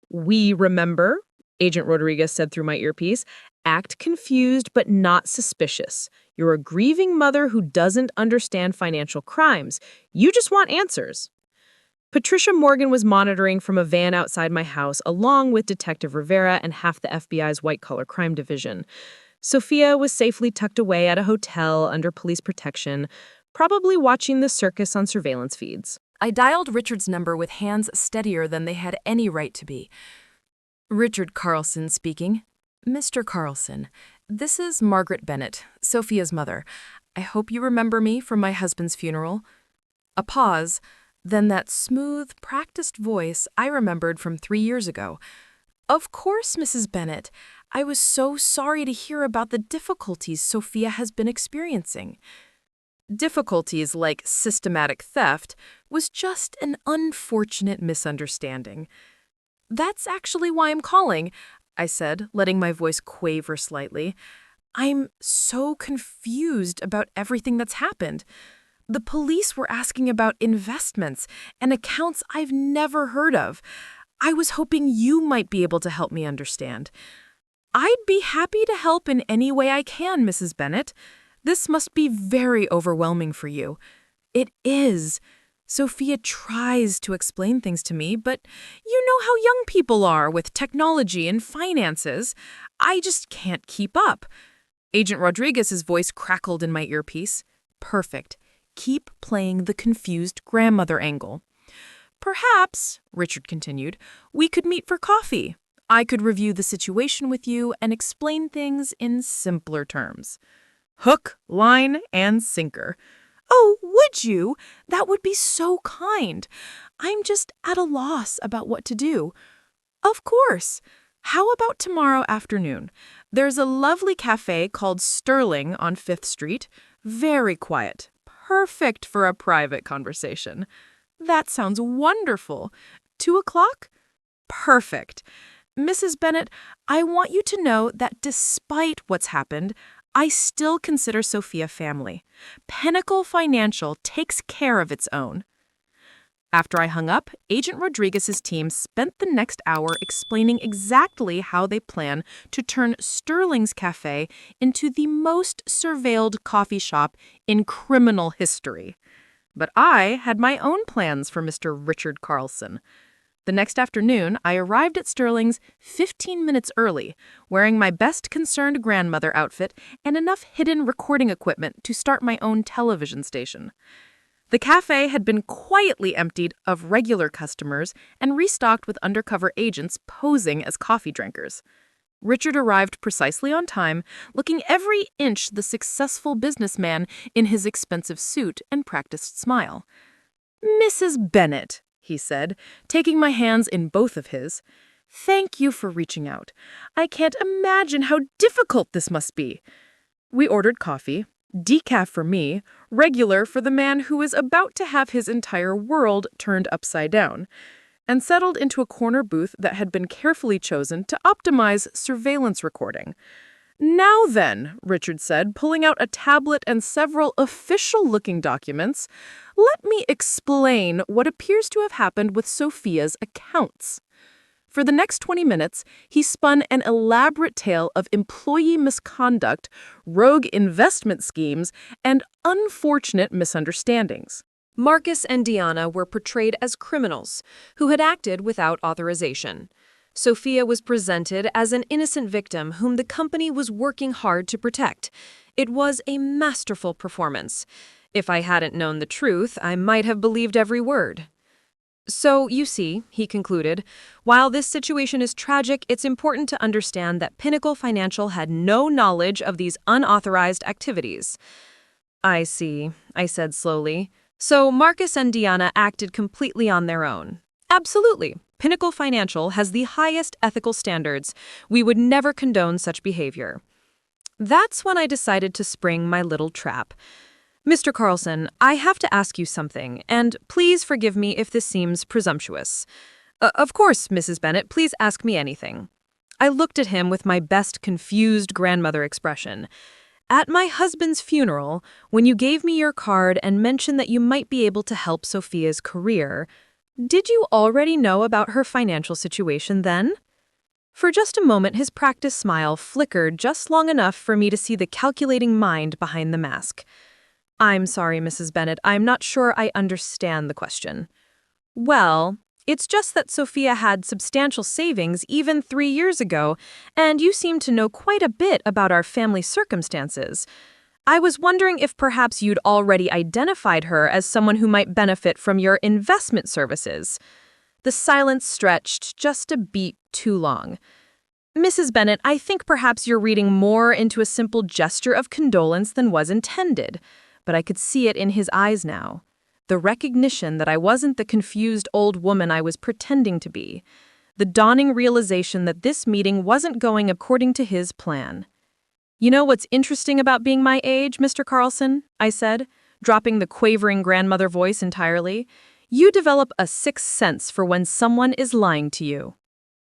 We remember, Agent Rodriguez said through my earpiece, act confused but not suspicious. You're a grieving mother who doesn't understand financial crimes. You just want answers. Patricia Morgan was monitoring from a van outside my house, along with Detective Rivera and half the FBI's white-collar crime division. Sophia was safely tucked away at a hotel under police protection, probably watching the circus on surveillance feeds. I dialed Richard's number with hands steadier than they had any right to be. Richard Carlson speaking. Mr. Carlson, this is Margaret Bennett, Sophia's mother. I hope you remember me from my husband's funeral. A pause, then that smooth, practiced voice I remembered from 3 years ago. Of course, Mrs. Bennett. I was so sorry to hear about the difficulties Sophia has been experiencing. Difficulties like systematic theft was just an unfortunate misunderstanding. That's actually why I'm calling, I said, letting my voice quaver slightly. I'm so confused about everything that's happened. The police were asking about investments and accounts I've never heard of. I was hoping you might be able to help me understand. I'd be happy to help in any way I can, Mrs. Bennett. This must be very overwhelming for you. It is. Sophia tries to explain things to me, but you know how young people are with technology and finances. I just can't keep up. Agent Rodriguez's voice crackled in my earpiece. Perfect. Keep playing the confused grandmother angle. Perhaps, Richard continued, we could meet for coffee. I could review the situation with you and explain things in simpler terms. Hook, line, and sinker. Oh, would you? That would be so kind. I'm just at a loss about what to do. Of course. How about tomorrow afternoon? There's a lovely cafe called Sterling on 5th Street. Very quiet. Perfect for a private conversation. That sounds wonderful. 2 o'clock? Perfect. Mrs. Bennet, I want you to know that despite what's happened, I still consider Sophia family. Pinnacle Financial takes care of its own. After I hung up, Agent Rodriguez's team spent the next hour explaining exactly how they plan to turn Sterling's Cafe into the most surveilled coffee shop in criminal history. But I had my own plans for Mr. Richard Carlson. The next afternoon, I arrived at Sterling's 15 minutes early, wearing my best concerned grandmother outfit and enough hidden recording equipment to start my own television station. The cafe had been quietly emptied of regular customers and restocked with undercover agents posing as coffee drinkers. Richard arrived precisely on time, looking every inch the successful businessman in his expensive suit and practiced smile. "Mrs. Bennet," he said, taking my hands in both of his, "thank you for reaching out. I can't imagine how difficult this must be." We ordered coffee. Decaf for me, regular for the man who is about to have his entire world turned upside down, and settled into a corner booth that had been carefully chosen to optimize surveillance recording. "Now then," Richard said, pulling out a tablet and several official-looking documents, "let me explain what appears to have happened with Sophia's accounts." For the next 20 minutes, he spun an elaborate tale of employee misconduct, rogue investment schemes, and unfortunate misunderstandings. Marcus and Diana were portrayed as criminals who had acted without authorization. Sophia was presented as an innocent victim whom the company was working hard to protect. It was a masterful performance. If I hadn't known the truth, I might have believed every word. "So, you see," he concluded, "while this situation is tragic, it's important to understand that Pinnacle Financial had no knowledge of these unauthorized activities." "I see," I said slowly. "So Marcus and Diana acted completely on their own." "Absolutely. Pinnacle Financial has the highest ethical standards. We would never condone such behavior." That's when I decided to spring my little trap. "Mr. Carlson, I have to ask you something, and please forgive me if this seems presumptuous." Of course, Mrs. Bennet, please ask me anything." I looked at him with my best confused grandmother expression. "At my husband's funeral, when you gave me your card and mentioned that you might be able to help Sophia's career, did you already know about her financial situation then?" For just a moment, his practiced smile flickered just long enough for me to see the calculating mind behind the mask. "I'm sorry, Mrs. Bennet, I'm not sure I understand the question." "Well, it's just that Sophia had substantial savings even 3 years ago, and you seem to know quite a bit about our family circumstances. I was wondering if perhaps you'd already identified her as someone who might benefit from your investment services." The silence stretched just a beat too long. "Mrs. Bennet, I think perhaps you're reading more into a simple gesture of condolence than was intended." But I could see it in his eyes now. The recognition that I wasn't the confused old woman I was pretending to be. The dawning realization that this meeting wasn't going according to his plan. "You know what's interesting about being my age, Mr. Carlson?" I said, dropping the quavering grandmother voice entirely. "You develop a sixth sense for when someone is lying to you."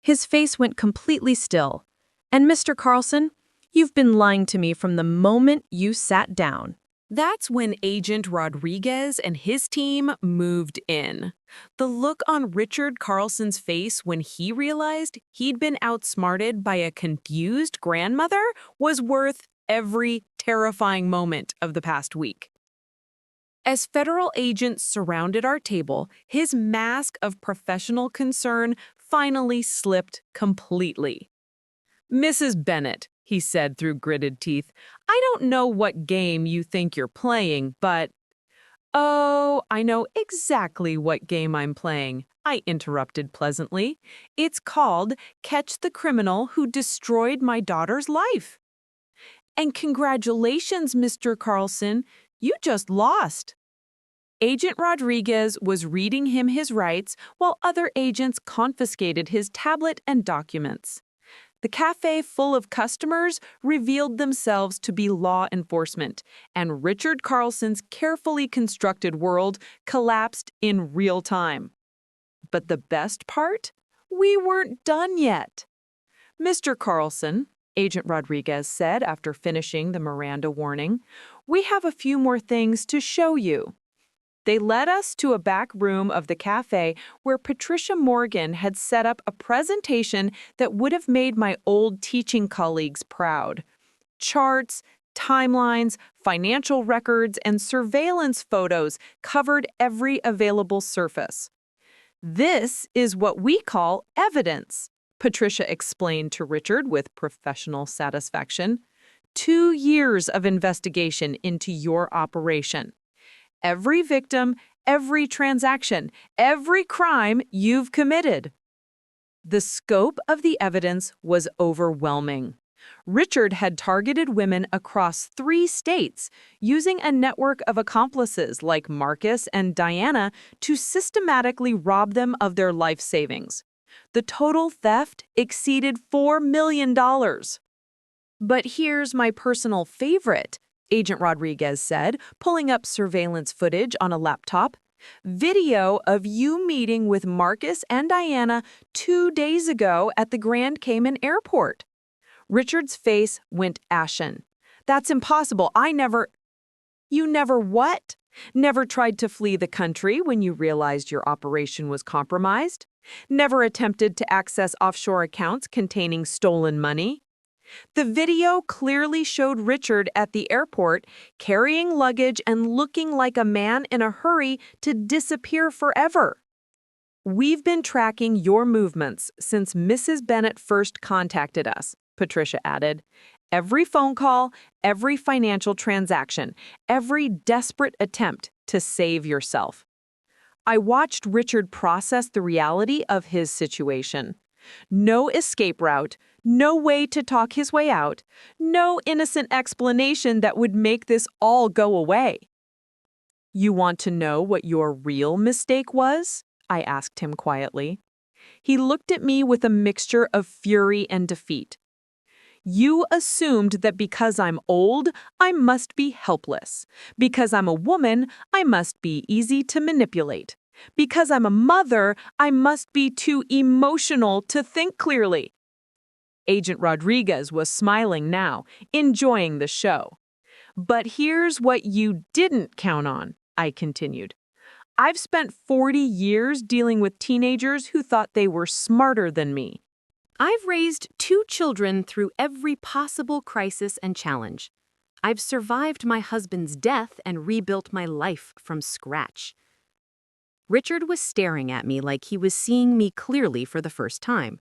His face went completely still. "And Mr. Carlson, you've been lying to me from the moment you sat down." That's when Agent Rodriguez and his team moved in. The look on Richard Carlson's face when he realized he'd been outsmarted by a confused grandmother was worth every terrifying moment of the past week. As federal agents surrounded our table, his mask of professional concern finally slipped completely. "Mrs. Bennet," he said through gritted teeth, "I don't know what game you think you're playing, but—" "Oh, I know exactly what game I'm playing," I interrupted pleasantly. "It's called Catch the Criminal Who Destroyed My Daughter's Life." "And congratulations, Mr. Carlson. You just lost." Agent Rodriguez was reading him his rights while other agents confiscated his tablet and documents. The cafe full of customers revealed themselves to be law enforcement, and Richard Carlson's carefully constructed world collapsed in real time. But the best part? We weren't done yet. "Mr. Carlson," Agent Rodriguez said after finishing the Miranda warning, "we have a few more things to show you." They led us to a back room of the cafe where Patricia Morgan had set up a presentation that would have made my old teaching colleagues proud. Charts, timelines, financial records, and surveillance photos covered every available surface. "This is what we call evidence," Patricia explained to Richard with professional satisfaction. 2 years of investigation into your operation. Every victim, every transaction, every crime you've committed. The scope of the evidence was overwhelming. Richard had targeted women across 3 states, using a network of accomplices like Marcus and Diana to systematically rob them of their life savings. The total theft exceeded $4 million. "But here's my personal favorite," Agent Rodriguez said, pulling up surveillance footage on a laptop. "Video of you meeting with Marcus and Diana 2 days ago at the Grand Cayman Airport." Richard's face went ashen. "That's impossible. You never what? Never tried to flee the country when you realized your operation was compromised? Never attempted to access offshore accounts containing stolen money?" The video clearly showed Richard at the airport carrying luggage and looking like a man in a hurry to disappear forever. "We've been tracking your movements since Mrs. Bennett first contacted us," Patricia added. "Every phone call, every financial transaction, every desperate attempt to save yourself." I watched Richard process the reality of his situation. No escape route, no way to talk his way out, no innocent explanation that would make this all go away. "You want to know what your real mistake was?" I asked him quietly. He looked at me with a mixture of fury and defeat. "You assumed that because I'm old, I must be helpless. Because I'm a woman, I must be easy to manipulate. Because I'm a mother, I must be too emotional to think clearly." Agent Rodriguez was smiling now, enjoying the show. "But here's what you didn't count on," I continued. "I've spent 40 years dealing with teenagers who thought they were smarter than me. I've raised 2 children through every possible crisis and challenge. I've survived my husband's death and rebuilt my life from scratch." Richard was staring at me like he was seeing me clearly for the first time.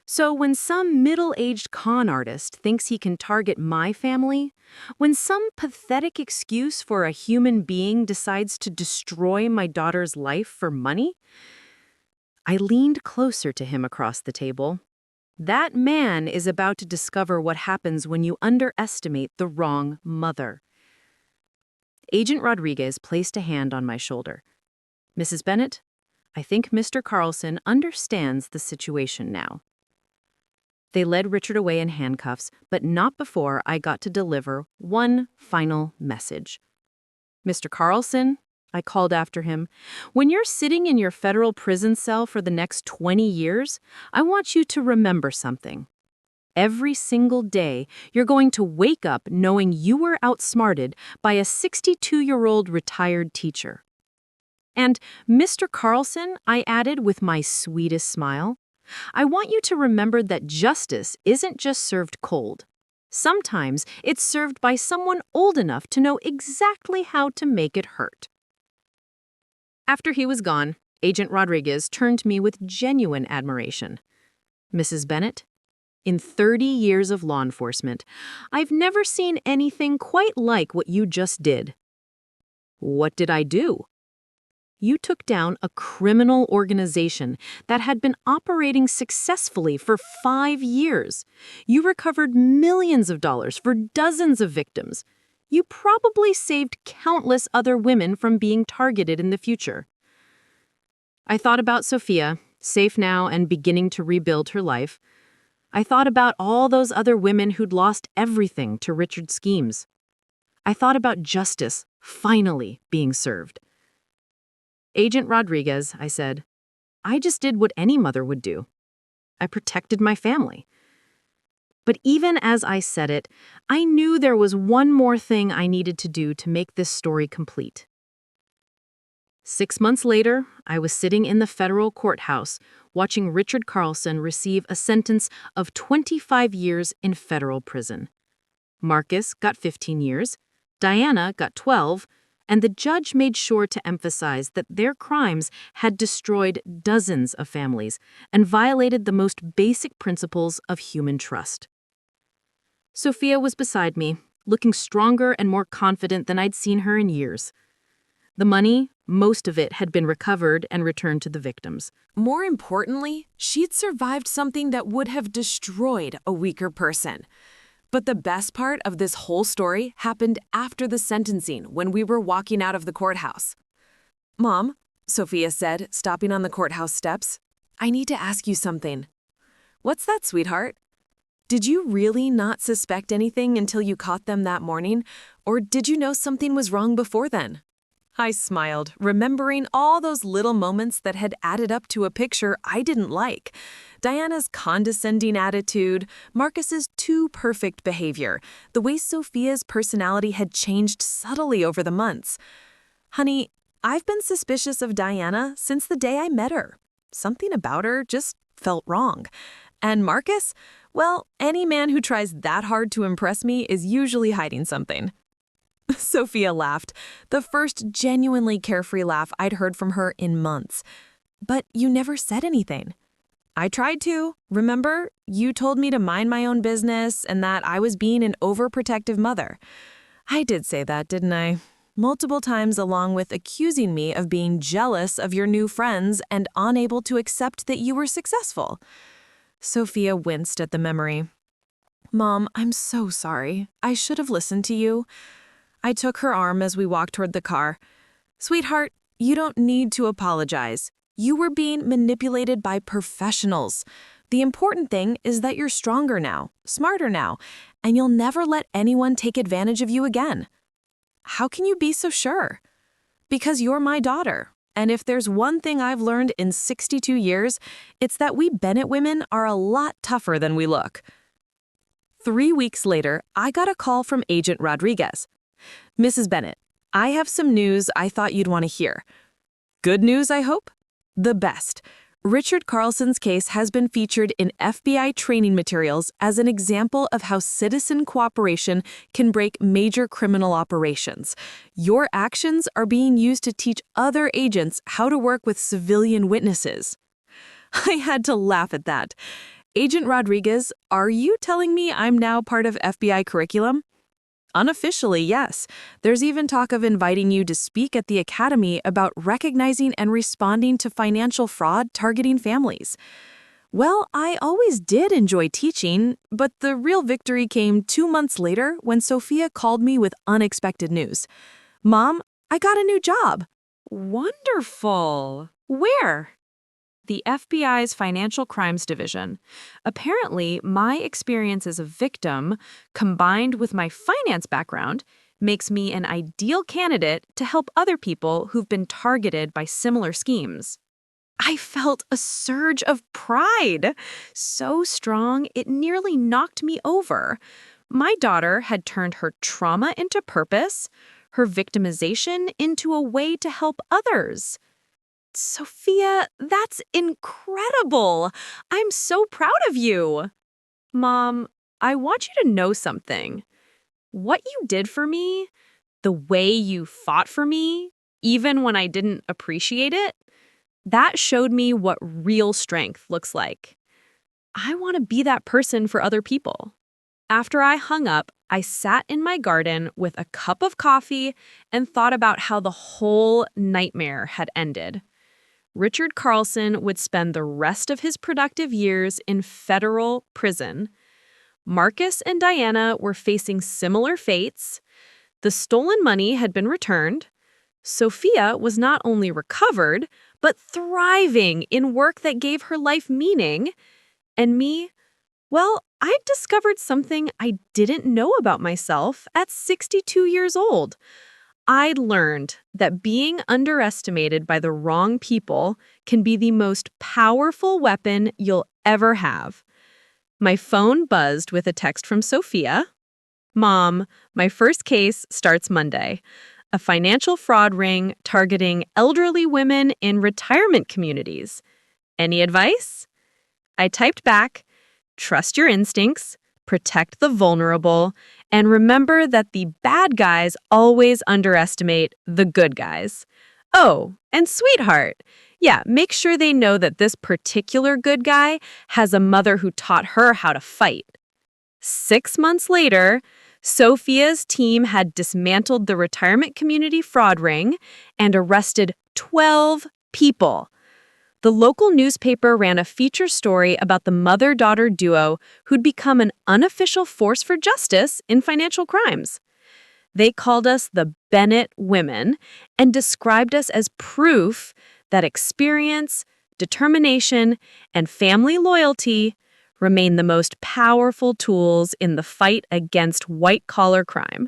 So when some middle-aged con artist thinks he can target my family, when some pathetic excuse for a human being decides to destroy my daughter's life for money, I leaned closer to him across the table. That man is about to discover what happens when you underestimate the wrong mother. Agent Rodriguez placed a hand on my shoulder. "Mrs. Bennett, I think Mr. Carlson understands the situation now." They led Richard away in handcuffs, but not before I got to deliver one final message. "Mr. Carlson," I called after him, "when you're sitting in your federal prison cell for the next 20 years, I want you to remember something. Every single day, you're going to wake up knowing you were outsmarted by a 62-year-old retired teacher. And, Mr. Carlson," I added with my sweetest smile, "I want you to remember that justice isn't just served cold. Sometimes it's served by someone old enough to know exactly how to make it hurt." After he was gone, Agent Rodriguez turned to me with genuine admiration. "Mrs. Bennett, in 30 years of law enforcement, I've never seen anything quite like what you just did." "What did I do?" "You took down a criminal organization that had been operating successfully for 5 years. You recovered millions of dollars for dozens of victims. you probably saved countless other women from being targeted in the future. I thought about Sophia, safe now and beginning to rebuild her life. I thought about all those other women who'd lost everything to Richard's schemes. I thought about justice finally being served. "Agent Rodriguez," I said, "I just did what any mother would do. I protected my family." But even as I said it, I knew there was one more thing I needed to do to make this story complete. 6 months later, I was sitting in the federal courthouse watching Richard Carlson receive a sentence of 25 years in federal prison. Marcus got 15 years, Diana got 12, and the judge made sure to emphasize that their crimes had destroyed dozens of families and violated the most basic principles of human trust. Sophia was beside me, looking stronger and more confident than I'd seen her in years. The money, most of it, had been recovered and returned to the victims. More importantly, she'd survived something that would have destroyed a weaker person. But the best part of this whole story happened after the sentencing when we were walking out of the courthouse. "Mom," Sophia said, stopping on the courthouse steps, "I need to ask you something." "What's that, sweetheart?" "Did you really not suspect anything until you caught them that morning, or did you know something was wrong before then?" I smiled, remembering all those little moments that had added up to a picture I didn't like. Diana's condescending attitude, Marcus's too perfect behavior, the way Sophia's personality had changed subtly over the months. "Honey, I've been suspicious of Diana since the day I met her. Something about her just felt wrong. And Marcus? Well, any man who tries that hard to impress me is usually hiding something." Sophia laughed, the first genuinely carefree laugh I'd heard from her in months. "But you never said anything." "I tried to. Remember? You told me to mind my own business and that I was being an overprotective mother." "I did say that, didn't I? Multiple times, along with accusing me of being jealous of your new friends and unable to accept that you were successful." Sophia winced at the memory. "Mom, I'm so sorry. I should have listened to you." I took her arm as we walked toward the car. "Sweetheart, you don't need to apologize. You were being manipulated by professionals. The important thing is that you're stronger now, smarter now, and you'll never let anyone take advantage of you again." "How can you be so sure?" "Because you're my daughter. And if there's one thing I've learned in 62 years, it's that we Bennett women are a lot tougher than we look." 3 weeks later, I got a call from Agent Rodriguez. "Mrs. Bennett, I have some news I thought you'd want to hear." "Good news, I hope?" "The best. Richard Carlson's case has been featured in FBI training materials as an example of how citizen cooperation can break major criminal operations. Your actions are being used to teach other agents how to work with civilian witnesses." I had to laugh at that. "Agent Rodriguez, are you telling me I'm now part of FBI curriculum?" "Unofficially, yes. There's even talk of inviting you to speak at the Academy about recognizing and responding to financial fraud targeting families." Well, I always did enjoy teaching, but the real victory came 2 months later when Sophia called me with unexpected news. "Mom, I got a new job." Wonderful. Where? The FBI's Financial Crimes Division. Apparently, my experience as a victim, combined with my finance background, makes me an ideal candidate to help other people who've been targeted by similar schemes. I felt a surge of pride, so strong it nearly knocked me over. My daughter had turned her trauma into purpose, her victimization into a way to help others. Sophia, that's incredible. I'm so proud of you. Mom, I want you to know something. What you did for me, the way you fought for me, even when I didn't appreciate it, that showed me what real strength looks like. I want to be that person for other people. After I hung up, I sat in my garden with a cup of coffee and thought about how the whole nightmare had ended. Richard Carlson would spend the rest of his productive years in federal prison. Marcus and Diana were facing similar fates. The stolen money had been returned. Sophia was not only recovered, but thriving in work that gave her life meaning. And me, well, I'd discovered something I didn't know about myself at 62 years old. I'd learned that being underestimated by the wrong people can be the most powerful weapon you'll ever have. My phone buzzed with a text from Sophia. Mom, my first case starts Monday. A financial fraud ring targeting elderly women in retirement communities. Any advice? I typed back, trust your instincts, protect the vulnerable, and remember that the bad guys always underestimate the good guys. Oh, and sweetheart, yeah, make sure they know that this particular good guy has a mother who taught her how to fight. 6 months later, Sophia's team had dismantled the retirement community fraud ring and arrested 12 people. The local newspaper ran a feature story about the mother-daughter duo who'd become an unofficial force for justice in financial crimes. They called us the Bennett women and described us as proof that experience, determination, and family loyalty remain the most powerful tools in the fight against white-collar crime.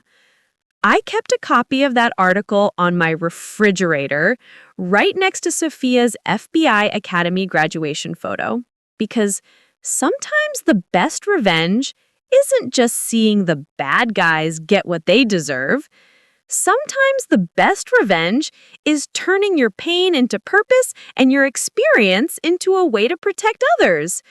I kept a copy of that article on my refrigerator right next to Sophia's FBI Academy graduation photo because sometimes the best revenge isn't just seeing the bad guys get what they deserve. Sometimes the best revenge is turning your pain into purpose and your experience into a way to protect others.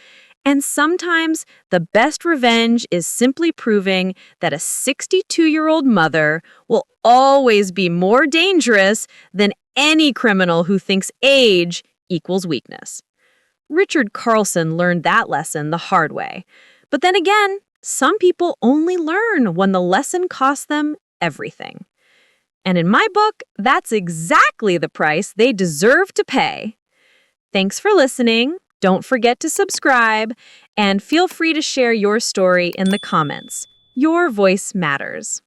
And sometimes the best revenge is simply proving that a 62-year-old mother will always be more dangerous than any criminal who thinks age equals weakness. Richard Carlson learned that lesson the hard way. But then again, some people only learn when the lesson costs them everything. And in my book, that's exactly the price they deserve to pay. Thanks for listening. Don't forget to subscribe, and feel free to share your story in the comments. Your voice matters.